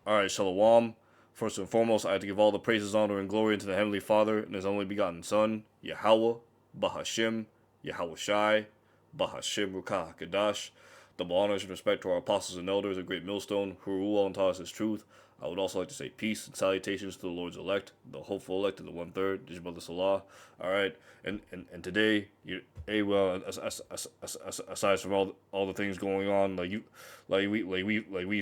Alright, Shalom. First and foremost, I have to give all the praises, honor, and glory unto the Heavenly Father and His only begotten Son, Yahweh, Bahashim, Yahweh Shai, Bahashim Rukah Kadash. Double honors and respect to our apostles and elders, a great millstone, who rule and taught us His truth. I would also like to say peace and salutations to the Lord's elect, the hopeful elect, and the 1/3, this brother Salah. All right, and today, well, aside from all the things going on, we've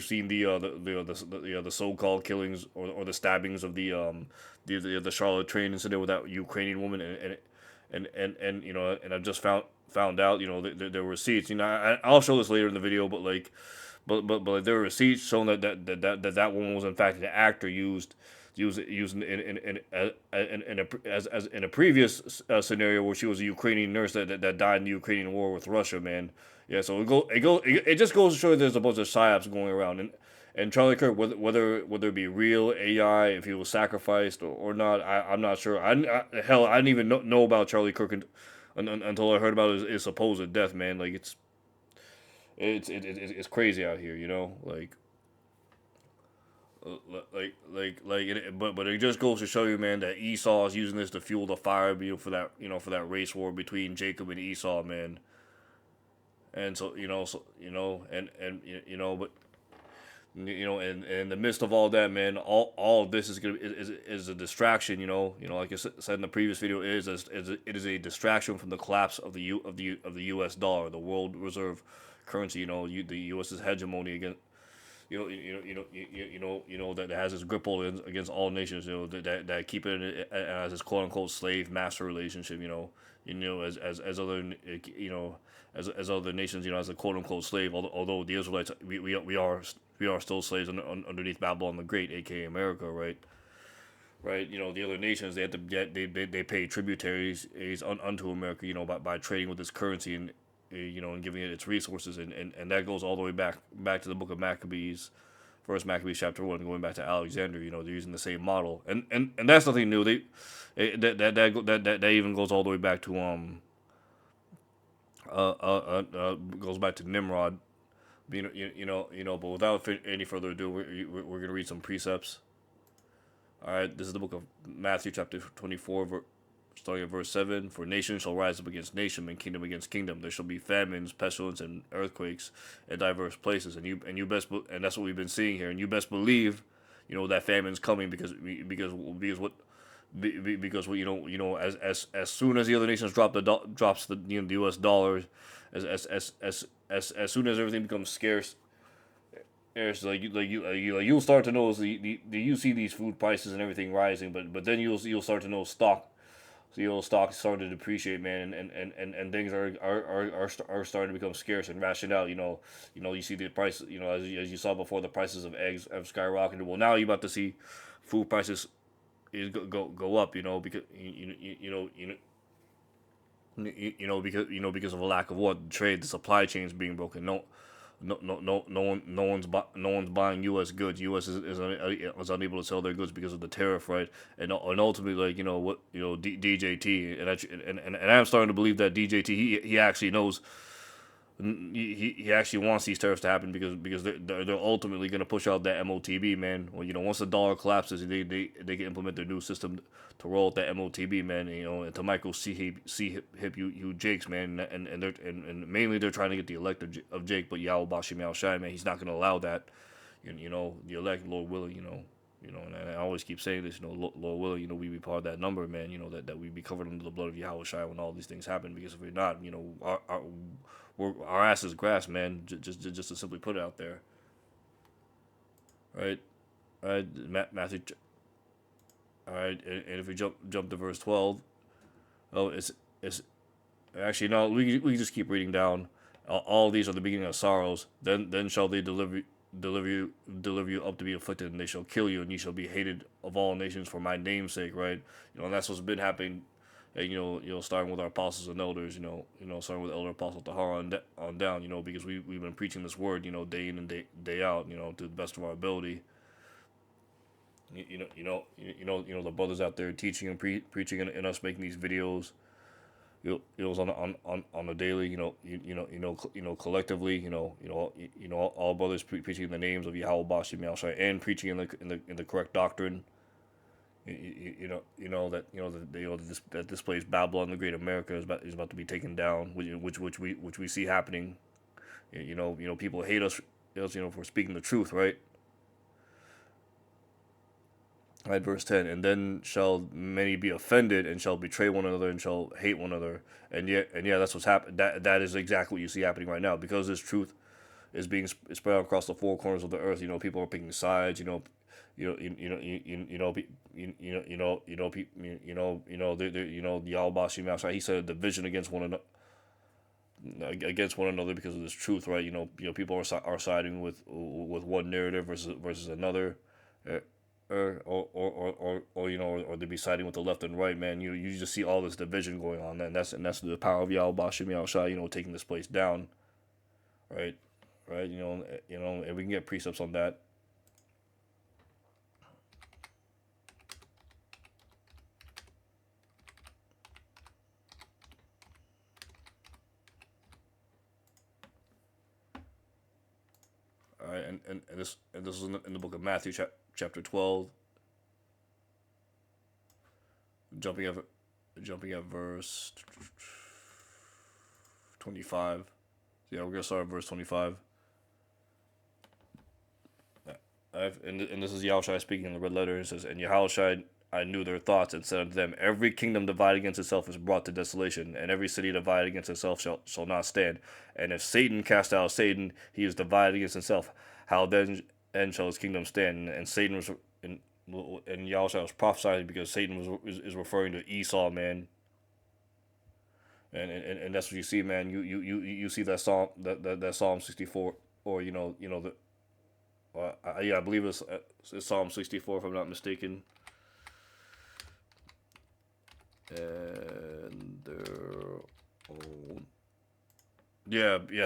seen the so-called killings or the stabbings of the Charlotte train incident with that Ukrainian woman, and and I've just found out, there were receipts. I'll show this later in the video, but like there were receipts showing that woman was in fact an actor used in a previous scenario where she was a Ukrainian nurse that died in the Ukrainian war with Russia, man. Yeah, so it just goes to show you there's a bunch of psyops going around, and Charlie Kirk, whether it be real AI, if he was sacrificed or not, I'm not sure. Hell, I didn't even know about Charlie Kirk until I heard about his supposed death, man. Like it's crazy out here, but it just goes to show you, man, that Esau is using this to fuel the fire, for that race war between Jacob and Esau, man. And so but and in the midst of all that, man, all of this is a distraction, like I said in the previous video, it is a distraction from the collapse of the U.S. dollar, the world reserve currency, the U.S.'s hegemony against. That has its grip against all nations, that keep it as this quote unquote slave master relationship, as other, as other nations, as a quote unquote slave. Although the Israelites, we are still slaves underneath Babylon the Great, aka America, right? Right, the other nations, they have to get they pay tributaries unto America, by trading with this currency and giving it its resources, and that goes all the way back to the book of Maccabees, First Maccabees chapter 1, going back to Alexander. They're using the same model, and that's nothing new. That even goes all the way back to goes back to Nimrod. But without any further ado, we're gonna read some precepts. All right, this is the book of Matthew chapter 24, starting at verse 7. For nation shall rise up against nation, and kingdom against kingdom. There shall be famines, pestilence, and earthquakes in diverse places. And and that's what we've been seeing here. And you best believe, that famine's coming because as soon as the other nations drops the the U.S. dollars, as soon as everything becomes scarce. It's you'll start to notice you see these food prices and everything rising, but then you'll start to know stock starting to depreciate, man, and things are starting to become scarce and rationed out. You see the price, as you saw before, the prices of eggs have skyrocketed. Well, now you're about to see food prices go up, because because of a lack of what trade, the supply chains being broken. No one's buying U.S. goods. U.S. is unable to sell their goods because of the tariff, right? And ultimately, DJT, and I'm starting to believe that DJT, he actually knows. He actually wants these tariffs to happen because they're ultimately going to push out that MOTB, man. Well, once the dollar collapses, they can implement their new system to roll out that MOTB, man. And to Michael C. Hip you Jakes, man, and mainly they're trying to get the elect of Jake, but Yahweh Bashim Yao Shai, man, he's not going to allow that. The elect, Lord willing, and I always keep saying this, Lord willing, we be part of that number, man. That we be covered under the blood of Yahweh Shai when all these things happen. Because if we're not, our ass is grass, man. Just to simply put it out there, right? All right, Matthew. All right, and if we jump to verse 12, it's actually no. We can just keep reading down. All these are the beginning of sorrows. Then shall they deliver you up to be afflicted, and they shall kill you, and you shall be hated of all nations for my name's sake, right? And that's what's been happening. And, starting with our apostles and elders, starting with Elder Apostle Tahar on down, because we've been preaching this word, day in and day out, to the best of our ability. The brothers out there teaching and preaching and us making these videos, It's on a daily, collectively, all brothers preaching the names of Yahweh Bashim Yahushai and preaching in the correct doctrine. That this place Babylon the Great America is about to be taken down, which we see happening. People hate us, for speaking the truth, right? Right, verse 10. And then shall many be offended and shall betray one another and shall hate one another. And that's what's happening. That is exactly what you see happening right now, because this truth is being spread across the four corners of the earth. People are picking sides. The Al-Bashi Master, he said a division against one another because of this truth, right? People are siding with one narrative versus another, uh, or they be siding with the left and right, man. You just see all this division going on, and that's the power of Yahweh Bashim Yahushua, taking this place down, right, right, and we can get precepts on that. All right, and this is in the book of Matthew, chapter 12, jumping at verse 25. Yeah, we're gonna start at verse 25. And this is Yahushua speaking in the red letter. It says, "And Yahushua, I knew their thoughts, and said unto them, Every kingdom divided against itself is brought to desolation, and every city divided against itself shall not stand. And if Satan cast out Satan, he is divided against himself. How then shall his kingdom stand?" And Satan was, and Yahushua was prophesying because Satan is referring to Esau, man. And that's what you see, man. You see that Psalm 64, or the I believe it's Psalm 64 if I'm not mistaken. And their own,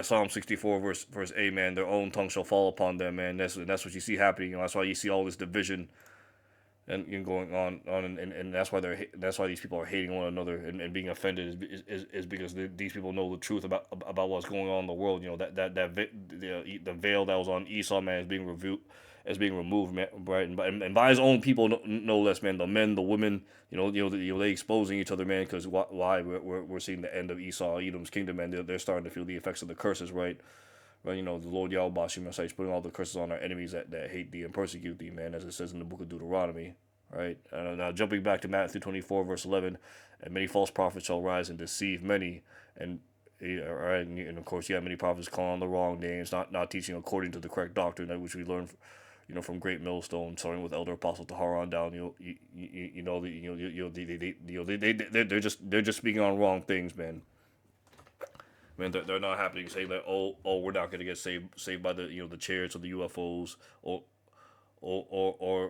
Psalm 64 verse 8, man. Their own tongue shall fall upon them, man. That's what you see happening. That's why you see all this division and going on and that's why these people are hating one another and being offended is because these people know the truth about what's going on in the world. The veil that was on Esau, man, is being removed, man, right? And by his own people, no less, man. The men, the women, they exposing each other, man. Because why we're seeing the end of Esau, Edom's kingdom, and they're starting to feel the effects of the curses, right? Right, the Lord Yahweh Bashim is putting all the curses on our enemies that hate thee and persecute thee, man, as it says in the book of Deuteronomy, right? Now jumping back to Matthew 24, verse 11, and many false prophets shall rise and deceive many, and right, and of course you have many prophets calling on the wrong names, not teaching according to the correct doctrine, which we learn, from Great Millstone, starting with Elder Apostle Tahar on down. They're just speaking on wrong things, man. Man, they're not happening. Saying that, we're not gonna get saved by the chariots or the UFOs, or we're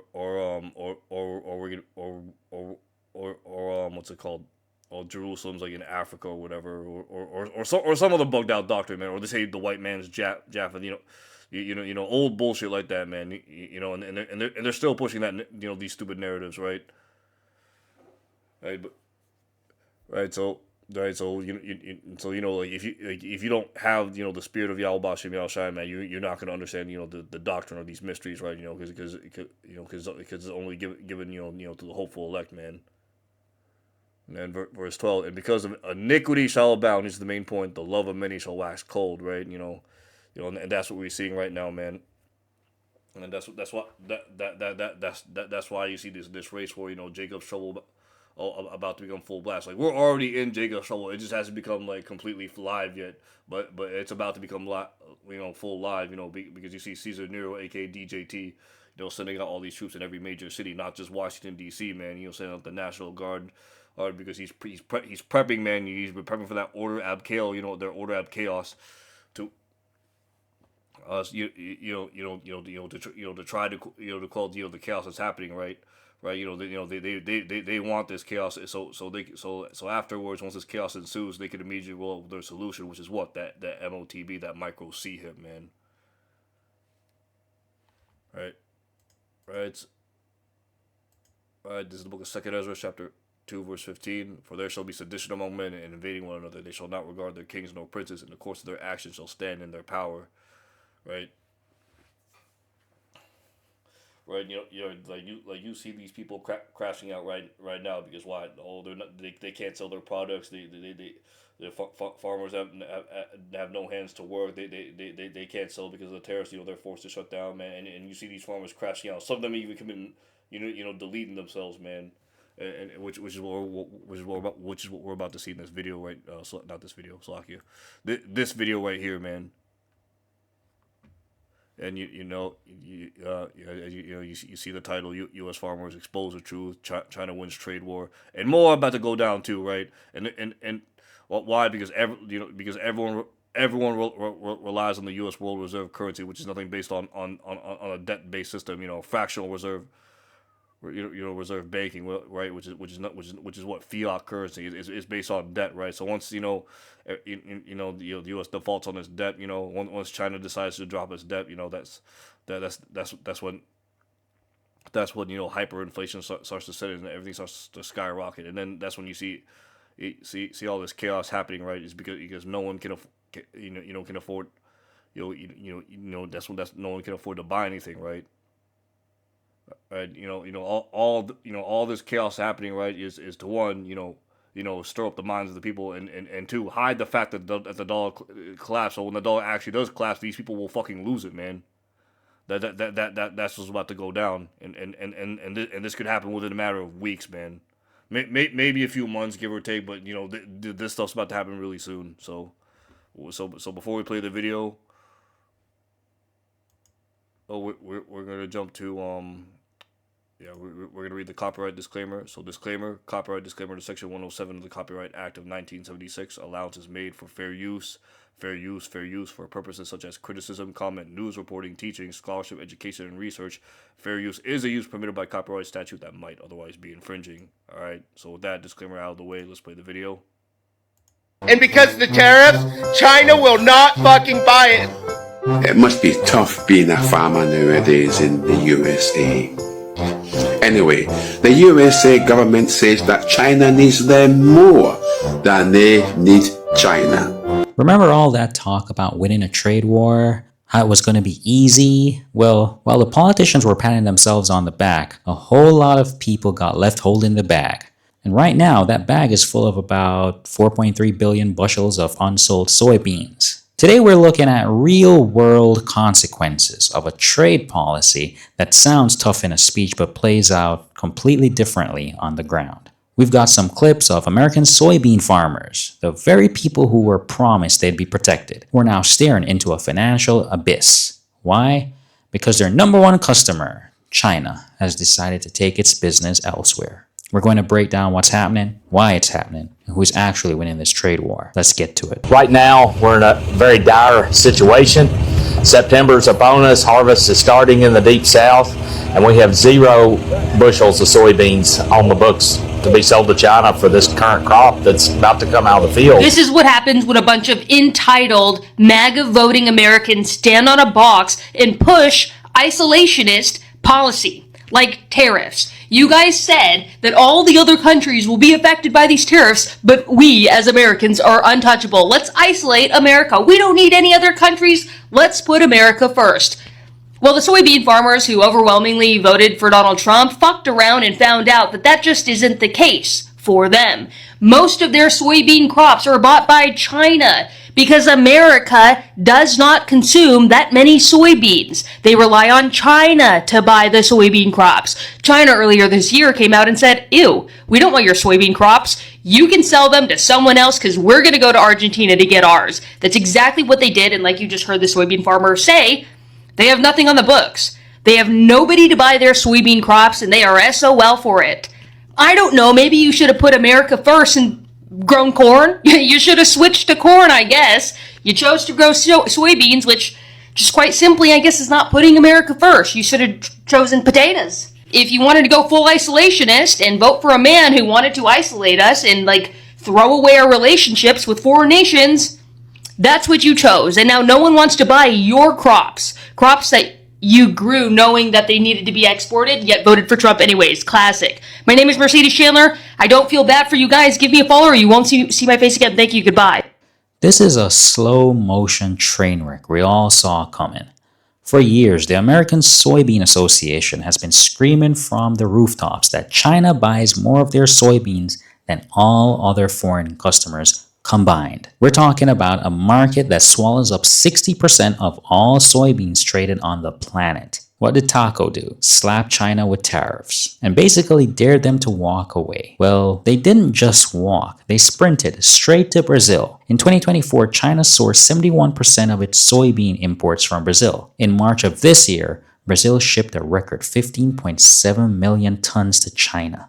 gonna or what's it called? Or Jerusalem's like in Africa or whatever, or some other bugged out doctrine, man. Or they say the white man's Jaffa, old bullshit like that, man. And they're still pushing that, these stupid narratives, right? Right, but right, so. Right, so like if you don't have the spirit of Yahweh Bashim Yahushai, man, you're not gonna understand the doctrine of these mysteries, right? Because it's only given to the hopeful elect, man. And then verse 12, and because of iniquity shall abound, is the main point. The love of many shall wax cold, right? And that's what we're seeing right now, man. And that's why you see this race war. Jacob's trouble about to become full blast. Like, we're already in Jacob's trouble. It just hasn't become like completely live yet, but it's about to become full live. Because you see Caesar Nero, aka DJT, sending out all these troops in every major city, not just Washington D.C. Man, sending out the National Guard, because he's prepping, man. He's prepping for that order ab chaos. Their order ab chaos to to try to to quell the chaos that's happening, right? Right, they want this chaos, so afterwards, once this chaos ensues, they could immediately roll up with their solution, which is what that MOTB, that micro C hit, man. Right, right, right. This is the book of Second Ezra, chapter 2 verse 15, for there shall be sedition among men and invading one another. They shall not regard their kings nor princes, and the course of their actions shall stand in their power. Right? Right, you see these people crashing out right now because why? Oh, they can't sell their products. The farmers have no hands to work. They can't sell because of the tariffs. They're forced to shut down, man. And you see these farmers crashing out. Some of them even committing, deleting themselves, man. And which is what we're about to see in this video, right? Not this video, Slovakia. This video right here, man. And you see the title: U.S. farmers expose the truth. China wins trade war, and more about to go down too, right? And why? Because everyone relies on the U.S. world reserve currency, which is nothing based on a debt based system. Fractional reserve. Reserve banking, right? Which is what fiat currency is based on debt, right? So once the U.S. defaults on its debt, once China decides to drop its debt, that's when hyperinflation starts to set in and everything starts to skyrocket, and then that's when you see all this chaos happening, right? Is because no one can afford no one can afford to buy anything, right? Right, all this chaos happening, right, is to one, stir up the minds of the people, and two, hide the fact that the dollar collapsed. So when the dollar actually does collapse, these people will fucking lose it, man. That's what's about to go down, and this could happen within a matter of weeks, man. Maybe a few months, give or take, but this stuff's about to happen really soon. So before we play the video, we're gonna jump to we're going to read the copyright disclaimer. So disclaimer, copyright disclaimer to Section 107 of the Copyright Act of 1976. Allowance is made for fair use for purposes such as criticism, comment, news reporting, teaching, scholarship, education, and research. Fair use is a use permitted by copyright statute that might otherwise be infringing. All right, so with that disclaimer out of the way, let's play the video. And because of the tariffs, China will not fucking buy it. It must be tough being a farmer nowadays in the USA. Anyway, the USA government says that China needs them more than they need China. Remember all that talk about winning a trade war? How it was going to be easy? Well, while the politicians were patting themselves on the back, a whole lot of people got left holding the bag. And right now, that bag is full of about 4.3 billion bushels of unsold soybeans. Today we're looking at real-world consequences of a trade policy that sounds tough in a speech but plays out completely differently on the ground. We've got some clips of American soybean farmers, the very people who were promised they'd be protected, who are now staring into a financial abyss. Why? Because their number one customer, China, has decided to take its business elsewhere. We're going to break down what's happening, why it's happening, and who's actually winning this trade war. Let's get to it. Right now, we're in a very dire situation. September's upon us, harvest is starting in the deep south, and we have 0 bushels of soybeans on the books to be sold to China for this current crop that's about to come out of the field. This is what happens when a bunch of entitled, MAGA voting Americans stand on a box and push isolationist policy, like tariffs. You guys said that all the other countries will be affected by these tariffs, but we as Americans are untouchable. Let's isolate America. We don't need any other countries. Let's put America first. Well, the soybean farmers who overwhelmingly voted for Donald Trump fucked around and found out that that just isn't the case for them. Most of their soybean crops are bought by China because America does not consume that many soybeans. They rely on China to buy the soybean crops. China earlier this year came out and said, ew, we don't want your soybean crops. You can sell them to someone else because we're going to go to Argentina to get ours. That's exactly what they did, and like you just heard the soybean farmer say, they have nothing on the books. They have nobody to buy their soybean crops, and they are SOL for it. I don't know, maybe you should have put America first and grown corn. You should have switched to corn, I guess. You chose to grow soybeans, which, just quite simply, I guess is not putting America first. You should have chosen potatoes. If you wanted to go full isolationist and vote for a man who wanted to isolate us and, throw away our relationships with foreign nations, that's what you chose. And now no one wants to buy your crops. Crops that You grew knowing that they needed to be exported, yet voted for Trump anyways. Classic. My name is Mercedes Chandler. I don't feel bad for you guys. Give me a follow or you won't see my face again. Thank you. Goodbye. This is a slow motion train wreck we all saw coming. For years, the American Soybean Association has been screaming from the rooftops that China buys more of their soybeans than all other foreign customers combined. We're talking about a market that swallows up 60% of all soybeans traded on the planet. What did Taco do? Slap China with tariffs and basically dared them to walk away. Well, they didn't just walk, they sprinted straight to Brazil. In 2024, China sourced 71% of its soybean imports from Brazil. In March of this year, Brazil shipped a record 15.7 million tons to China.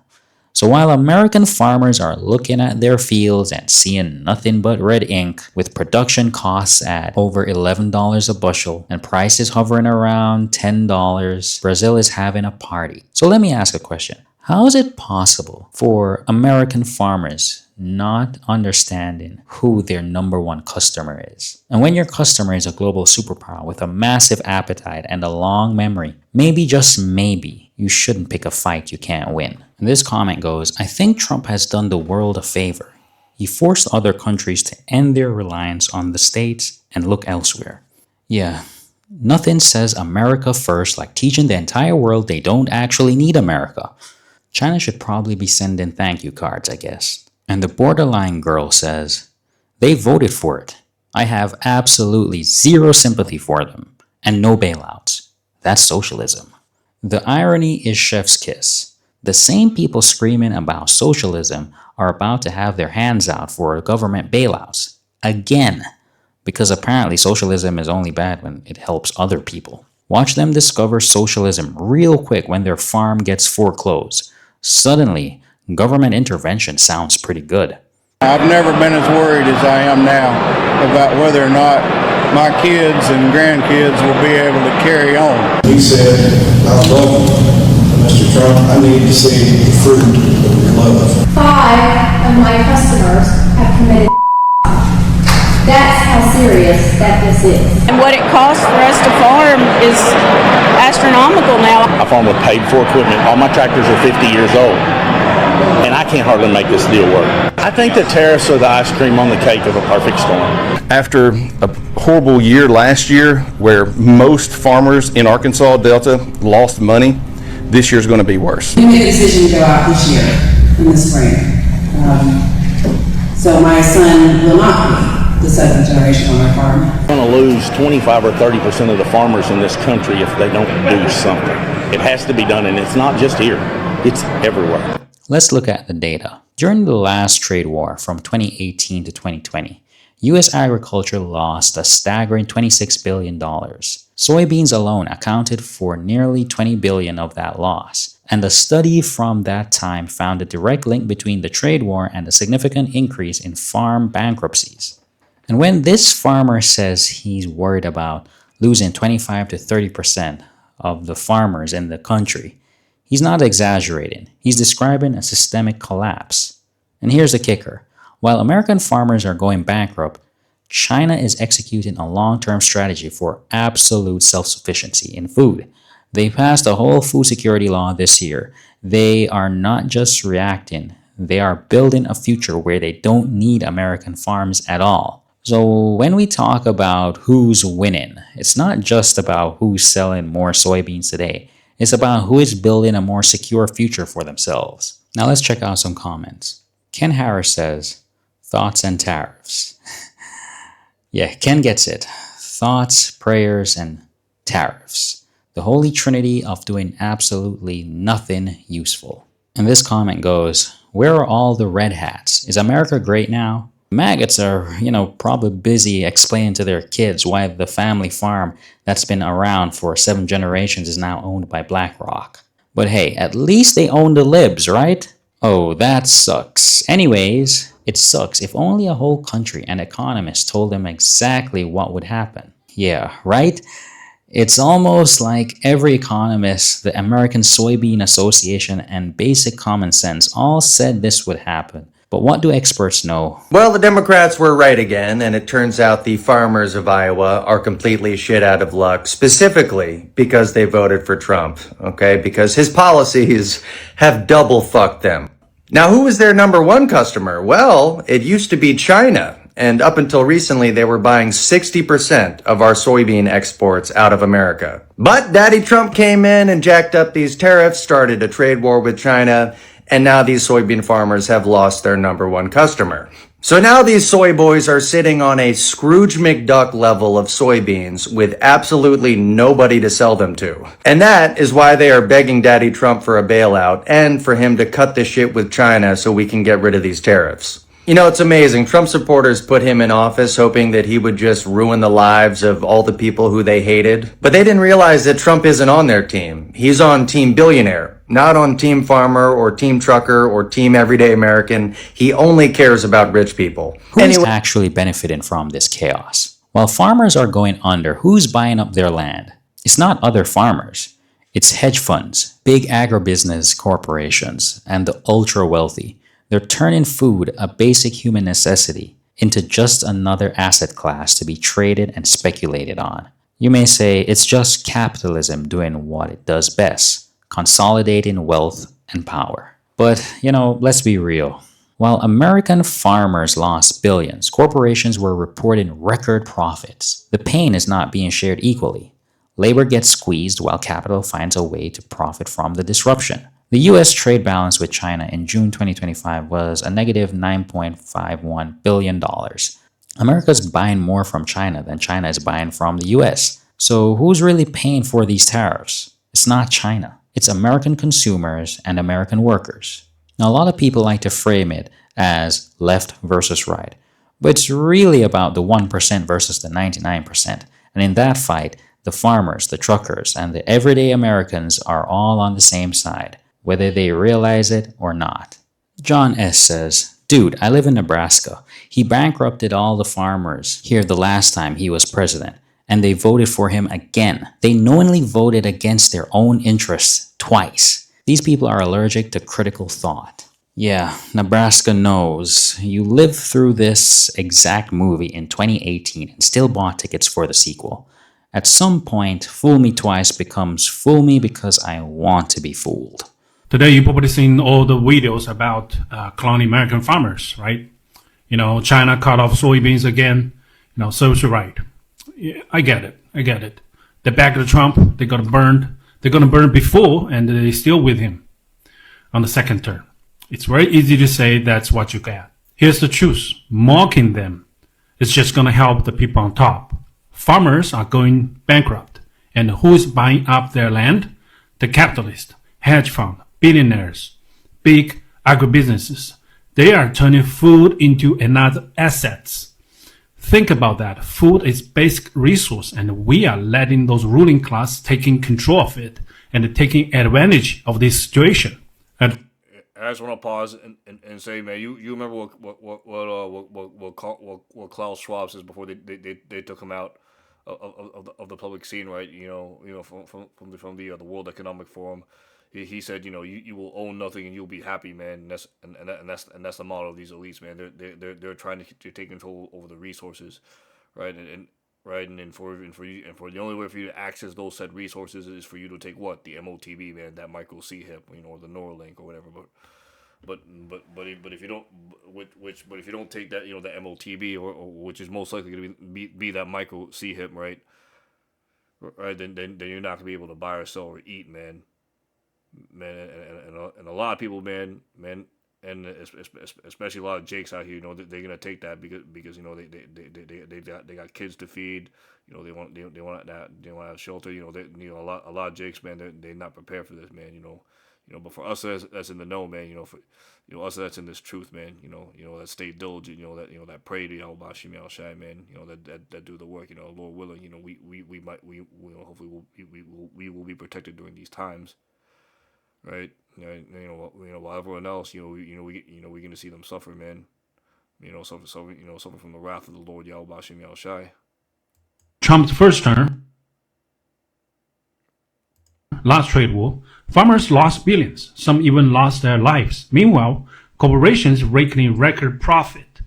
So while American farmers are looking at their fields and seeing nothing but red ink, with production costs at over $11 a bushel and prices hovering around $10, Brazil is having a party. So let me ask a question. How is it possible for American farmers not understanding who their number one customer is? And when your customer is a global superpower with a massive appetite and a long memory, maybe, just maybe, you shouldn't pick a fight you can't win. And this comment goes, I think Trump has done the world a favor. He forced other countries to end their reliance on the States and look elsewhere. Yeah, nothing says America first like teaching the entire world they don't actually need America. China should probably be sending thank you cards, I guess. And the borderline girl says, they voted for it. I have absolutely zero sympathy for them and no bailouts. That's socialism. The irony is chef's kiss. The same people screaming about socialism are about to have their hands out for government bailouts. Again. Because apparently socialism is only bad when it helps other people. Watch them discover socialism real quick when their farm gets foreclosed. Suddenly, government intervention sounds pretty good. I've never been as worried as I am now about whether or not my kids and grandkids will be able to carry on. He said, I love you, Mr. Trump. I need to see the fruit of your love. 5 of my customers have committed. That's how serious that this is. And what it costs for us to farm is astronomical now. I farm with paid-for equipment. All my tractors are 50 years old, and I can't hardly make this deal work. I think the tariffs are the ice cream on the cake of a perfect storm. After a horrible year last year where most farmers in Arkansas Delta lost money, this year's going to be worse. We made a decision to go out this year in the spring. So my son will not be the seventh generation on our farm. We're going to lose 25 or 30% of the farmers in this country if they don't do something. It has to be done, and it's not just here. It's everywhere. Let's look at the data. During the last trade war from 2018 to 2020, U.S. agriculture lost a staggering $26 billion. Soybeans alone accounted for nearly $20 billion of that loss. And a study from that time found a direct link between the trade war and a significant increase in farm bankruptcies. And when this farmer says he's worried about losing 25 to 30% of the farmers in the country, he's not exaggerating. He's describing a systemic collapse. And here's the kicker. While American farmers are going bankrupt, China is executing a long-term strategy for absolute self-sufficiency in food. They passed a whole food security law this year. They are not just reacting. They are building a future where they don't need American farms at all. So when we talk about who's winning, it's not just about who's selling more soybeans today. It's about who is building a more secure future for themselves. Now let's check out some comments. Ken Harris says, thoughts and tariffs. Yeah, Ken gets it. Thoughts, prayers, and tariffs. The holy trinity of doing absolutely nothing useful. And this comment goes, where are all the red hats? Is America great now? Maggots are, probably busy explaining to their kids why the family farm that's been around for 7 generations is now owned by BlackRock. But hey, at least they own the libs, right? Oh, that sucks. Anyways, it sucks if only a whole country and economists told them exactly what would happen. Yeah, right? It's almost like every economist, the American Soybean Association, and Basic Common Sense all said this would happen. But what do experts know? Well, the Democrats were right again, and it turns out the farmers of Iowa are completely shit out of luck, specifically because they voted for Trump, okay? Because his policies have double fucked them. Now, who was their number one customer? Well, it used to be China. And up until recently, they were buying 60% of our soybean exports out of America. But Daddy Trump came in and jacked up these tariffs, started a trade war with China, and now these soybean farmers have lost their number one customer. So now these soy boys are sitting on a Scrooge McDuck level of soybeans with absolutely nobody to sell them to. And that is why they are begging Daddy Trump for a bailout and for him to cut the shit with China so we can get rid of these tariffs. You know, it's amazing. Trump supporters put him in office hoping that he would just ruin the lives of all the people who they hated. But they didn't realize that Trump isn't on their team. He's on Team Billionaire, not on Team Farmer or Team Trucker or Team Everyday American. He only cares about rich people. Who's actually benefiting from this chaos? While farmers are going under, who's buying up their land? It's not other farmers. It's hedge funds, big agribusiness corporations, and the ultra-wealthy. They're turning food, a basic human necessity, into just another asset class to be traded and speculated on. You may say it's just capitalism doing what it does best, consolidating wealth and power. But, let's be real. While American farmers lost billions, corporations were reporting record profits. The pain is not being shared equally. Labor gets squeezed while capital finds a way to profit from the disruption. The U.S. trade balance with China in June 2025 was a negative $9.51 billion. America's buying more from China than China is buying from the U.S. So who's really paying for these tariffs? It's not China. It's American consumers and American workers. Now, a lot of people like to frame it as left versus right, but it's really about the 1% versus the 99%. And in that fight, the farmers, the truckers, and the everyday Americans are all on the same side, whether they realize it or not. John S. says, "Dude, I live in Nebraska. He bankrupted all the farmers here the last time he was president, and they voted for him again. They knowingly voted against their own interests twice. These people are allergic to critical thought." Yeah, Nebraska knows. You lived through this exact movie in 2018 and still bought tickets for the sequel. At some point, fool me twice becomes fool me because I want to be fooled. Today, you've probably seen all the videos about clowning American farmers, right? China cut off soybeans again. Serves you right. I get it. They back to Trump. They're gonna burn before, and they're still with him on the second term. It's very easy to say that's what you get. Here's the truth. Mocking them is just gonna help the people on top. Farmers are going bankrupt. And who's buying up their land? The capitalists, hedge fund, billionaires, big agribusinesses. They are turning food into another assets. Think about that. Food is basic resource, and we are letting those ruling class taking control of it and taking advantage of this situation. And I just want to pause and say, man, you remember what Klaus Schwab says before they took him out of the public scene, right? From the World Economic Forum. He said, you will own nothing and you'll be happy, man. And that's the model of these elites, man. They're trying to take control over the resources, right? And for the only way for you to access those said resources is for you to take what? The MOTB, man, that micro C hip, or the Neuralink or whatever. But if you don't take that, the MOTB or which is most likely going to be that micro C hip, right? Then you're not gonna be able to buy or sell or eat, man. And a lot of people, man, and especially a lot of jakes out here, they're gonna take that because they got kids to feed, they want to have shelter, a lot of jakes, man, they're not prepared for this, man, but for us that's in the know, man, for us that's in this truth, man, that stay diligent, that pray to Yahweh Bashim Yahweh Shai, man, that do the work, Lord willing, we might hopefully we will be protected during these times. Right, while everyone else, we're gonna see them suffer, man. Suffer from the wrath of the Lord Yahweh Bashim Yahweh Shai. Trump's first term, last trade war, farmers lost billions. Some even lost their lives. Meanwhile, Corporations raking record profit.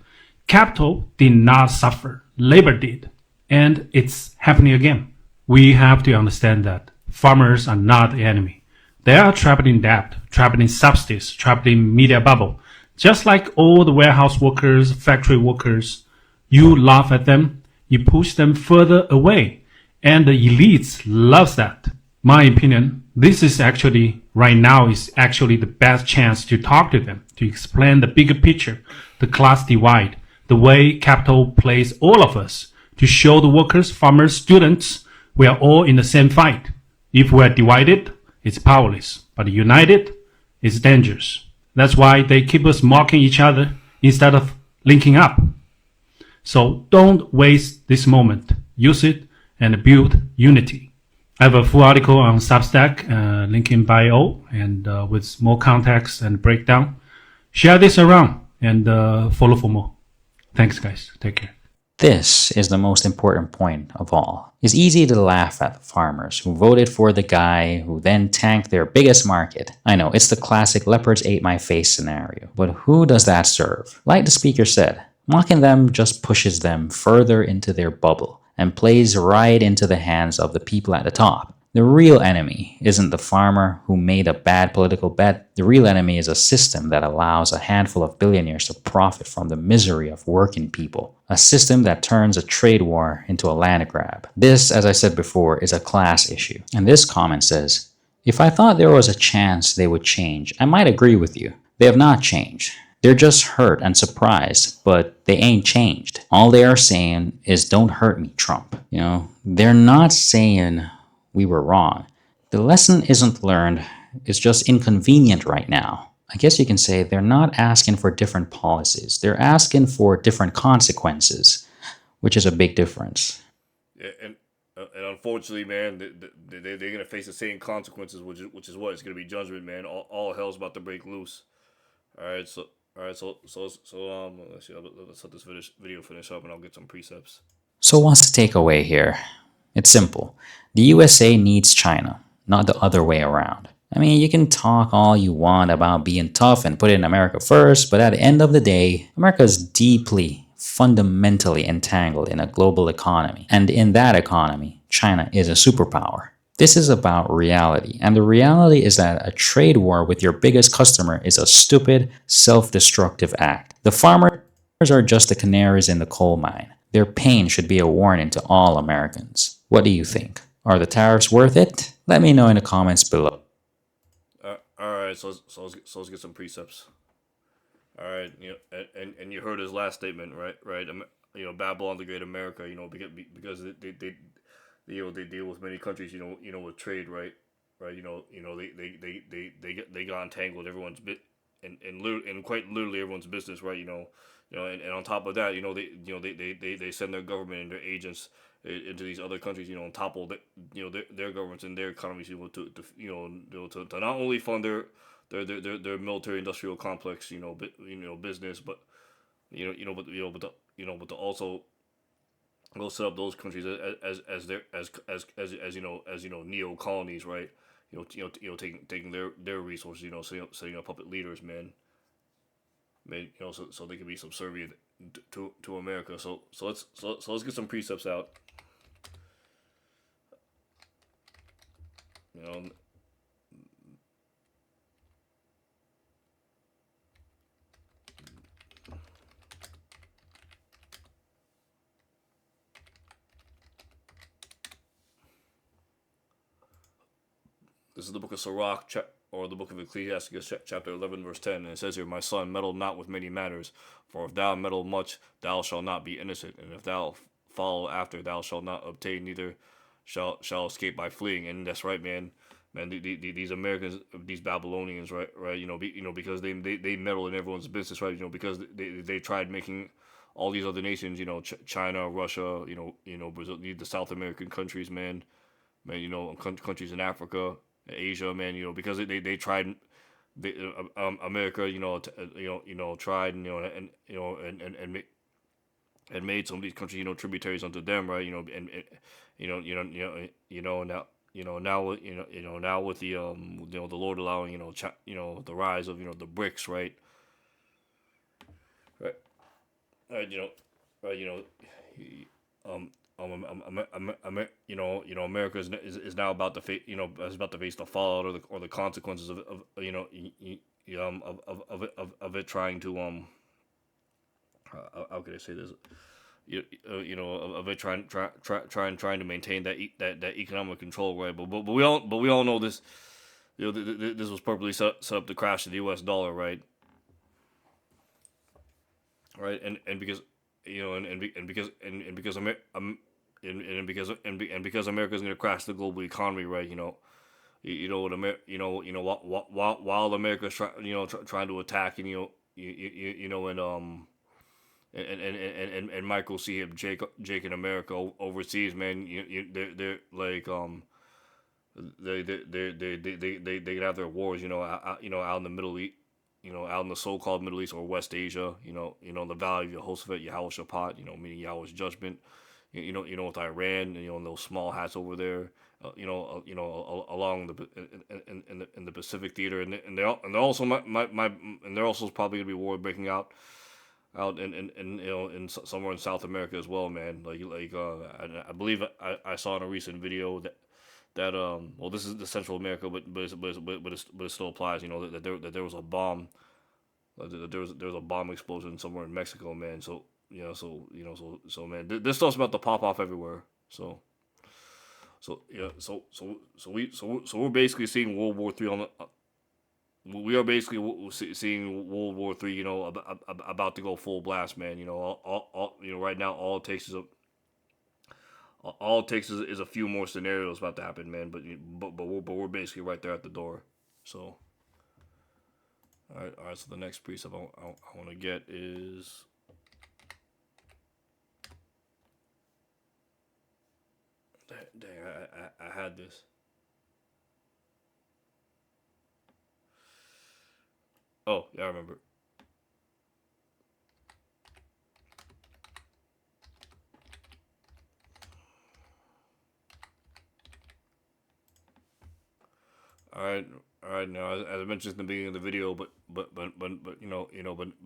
Capital did not suffer. Labor did. And it's happening again. We have to understand that farmers are not the enemy. They are trapped in debt, trapped in subsidies, trapped in media bubble. Just like all the warehouse workers, factory workers, you laugh at them, you push them further away. And the elites loves that. My opinion, this is actually, right now, is actually the best chance to talk to them, to explain the bigger picture, the class divide, the way capital plays all of us, to show the workers, farmers, students, we are all in the same fight. If we are divided, it's powerless, but united, it's dangerous. That's why they keep us mocking each other instead of linking up. So don't waste this moment. Use it and build unity. I have a full article on Substack, link in bio, and with more context and breakdown. Share this around and follow for more. Thanks, guys. Take care. This is the most important point of all. It's easy to laugh at the farmers who voted for the guy who then tanked their biggest market. I know, it's the classic leopards ate my face scenario, but who does that serve? Like the speaker said, mocking them just pushes them further into their bubble and plays right into the hands of the people at the top. The real enemy isn't the farmer who made a bad political bet. The real enemy is a system that allows a handful of billionaires to profit from the misery of working people. A system that turns a trade war into a land grab. This, as I said before, is a class issue. And this comment says, if I thought there was a chance they would change, I might agree with you. They have not changed. They're just hurt and surprised, but they ain't changed. All they are saying is, don't hurt me, Trump. They're not saying we were wrong. The lesson isn't learned, it's just inconvenient right now. I guess you can say they're not asking for different policies. They're asking for different consequences, which is a big difference. Yeah, and unfortunately, man, they're going to face the same consequences, which is what? It's going to be judgment, man. All hell's about to break loose. All right, so let's see, let's let this video finish up, and I'll get some precepts. So what's the takeaway here? It's simple. The USA needs China, not the other way around. I mean, you can talk all you want about being tough and putting America first, but at the end of the day, America is deeply, fundamentally entangled in a global economy. And in that economy, China is a superpower. This is about reality, and the reality is that a trade war with your biggest customer is a stupid, self-destructive act. The farmers are just the canaries in the coal mine. Their pain should be a warning to all Americans. What do you think? Are the tariffs worth it? Let me know in the comments below. Alright, so let's get some precepts. Alright, and you heard his last statement, right? Babylon the Great America, because they deal with many countries, with trade, right? They got entangled everyone's bit and quite literally everyone's business, right? And on top of that, they send their government and their agents into these other countries, and topple their governments and their economies, to not only fund their military industrial complex, business, but but to also go set up those countries as neo colonies, right? Taking their resources, setting up puppet leaders, man, so they can be subservient to America. So let's get some precepts out. This is the book of Sirach, or the book of Ecclesiastes, chapter 11, verse 10, and it says here, "My son, meddle not with many matters, for if thou meddle much, thou shalt not be innocent, and if thou follow after, thou shalt not obtain, neither shall escape by fleeing." And that's right, man. These Americans, these Babylonians, right, because they meddle in everyone's business, right? Because they tried making all these other nations, China, Russia, Brazil, the South American countries, man, countries in Africa, Asia, man, because they tried, America, tried, and made some of these countries, tributaries unto them, right? Now with the the Lord allowing, the rise of the BRICS, right? right, right, America is now about to face, is about to face the fallout or the consequences of of it trying to how could I say this? Of it trying to maintain that economic control, right? But we all know this. This was purposely set up to crash the U.S. dollar, right? Right, and because and because because America's going to crash the global economy, right? What while America's trying to attack, and and Michael see him Jake in America overseas, man. They're like they can have their wars, out in the Middle East, out in the so-called Middle East or West Asia, the Valley of Jehoshaphat, Yahweh meaning Yahweh's judgment, with Iran, and those small hats over there, along in the Pacific theater, and they're also and they're also probably gonna be war breaking out in somewhere in South America as well, man. I believe I saw in a recent video that well, this is the Central America, but it still applies. That there was a bomb, that there was a bomb explosion somewhere in Mexico, man. So man, this stuff's about to pop off everywhere. We're basically seeing World War III on the. We are basically seeing World War III, about to go full blast, man. Right now all it takes is a few more scenarios about to happen, man. But we're basically right there at the door. So, all right. So the next precept I want to get is. Dang, I had this. Oh, yeah, I remember. All right, all right. Now, as I mentioned in the beginning of the video, but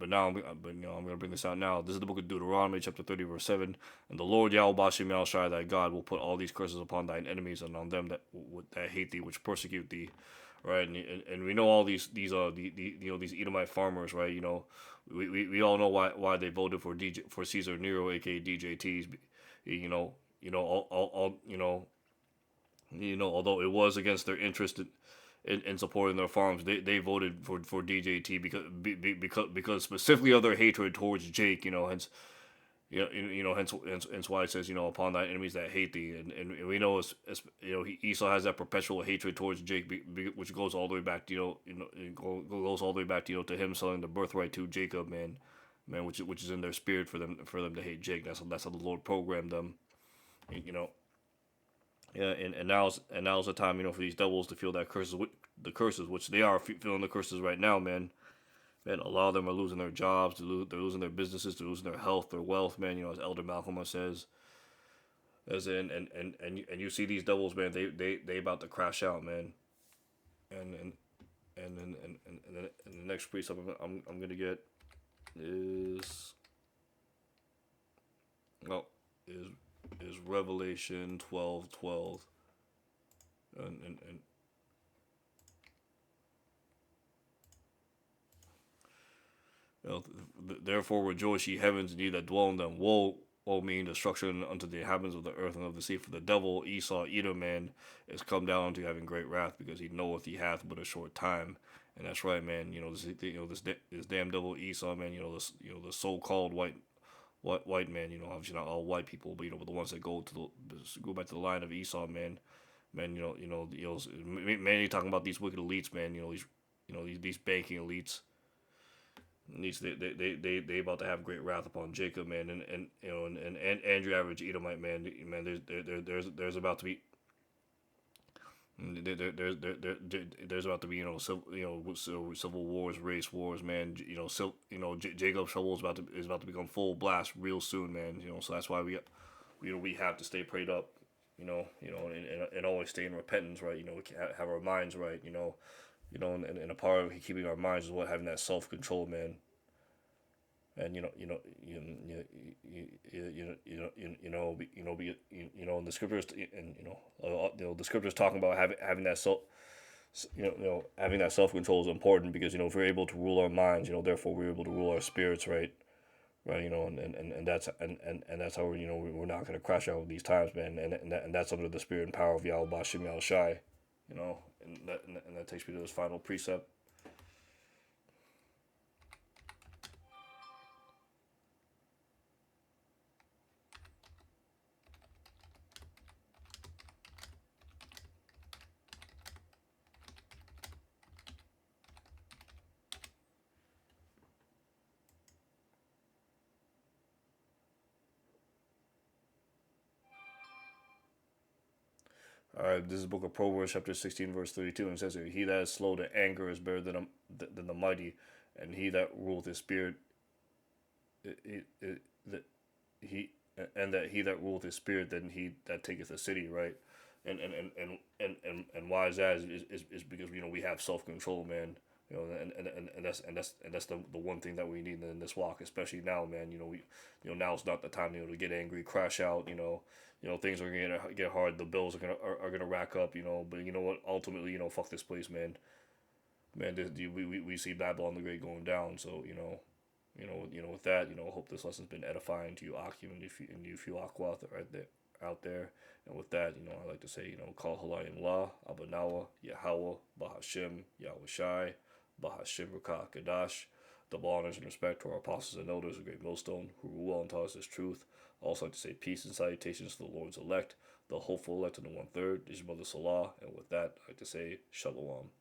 now I'm gonna bring this out now. This is the book of Deuteronomy, chapter 30, verse 7. And the Lord Yahweh Bashem Shai, thy God, will put all these curses upon thine enemies and on them that hate thee, which persecute thee. Right, and we know all these these Edomite farmers, right? We all know why they voted for Caesar Nero, aka DJTs. Although it was against their interest in supporting their farms, they voted for DJT because specifically of their hatred towards Jake. Hence why it says, upon thy enemies that hate thee, and we know Esau has that perpetual hatred towards Jake, which goes all the way back to it goes all the way back to to him selling the birthright to Jacob, man, which is in their spirit for them to hate Jake. That's how the Lord programmed them, Yeah, and now's the time, for these devils to feel that the curses, which they are feeling the curses right now, man. Man, a lot of them are losing their jobs, they're losing their businesses, they're losing their health, their wealth, man. As Elder Malcolm says, and you see these devils, man. They about to crash out, man. And the next precept I'm gonna get is well is Revelation 12:12, and therefore rejoice ye heavens, and ye that dwell in them. Woe mean destruction unto the inhabitants of the earth and of the sea. For the devil Esau, Edom, man, is come down unto having great wrath, because he knoweth he hath but a short time. And that's right, man. This damn devil Esau, man. The so-called white man. Obviously not all white people, but the ones that go back to the line of Esau, man. Man, mainly talking about these wicked elites, man. These banking elites. They about to have great wrath upon Jacob, man, and Andrew average Edomite, man. There's about to be there's about to be civil wars, race wars, man. Jacob's trouble is about to become full blast real soon, man. So that's why we have to stay prayed up, and always stay in repentance, right? Have our minds right, and a part of keeping our minds is having that self control, man. And in the scriptures, and the scriptures talking about having that self, having that self control is important because if we're able to rule our minds, therefore we're able to rule our spirits, right? Right, and that's how we're not gonna crash out with these times, man, and that's under the spirit and power of Yahweh Bashim Yahweh Shai, and that takes me to this final precept. All right, this is the book of Proverbs, chapter 16, verse 32, and it says here, "He that is slow to anger is better than the mighty, and he that ruleth his spirit, that he and that he that ruleth his spirit, than he that taketh a city." Right, and why is that? Is because we have self control, man. And that's the one thing that we need in this walk, especially now, man. Now's not the time to get angry, crash out. Things are gonna get hard. The bills are gonna rack up. But you know what? Ultimately, fuck this place, man. Man, we see Babylon the Great going down. So with that, hope this lesson's been edifying to you, Akim, and you feel Aquath right there out there. And with that, I like to say, call Halayim La, Abanawa, Yahweh, Bahashim, Yahweh Shai, Bahashim Rakah Kadash. Double honors and respect to our apostles and elders of Great Millstone, who rule well and taught us this truth. Also like to say peace and salutations to the Lord's elect, the hopeful elect in the 1/3, is Mother Salah. And with that, I like to say Shalom.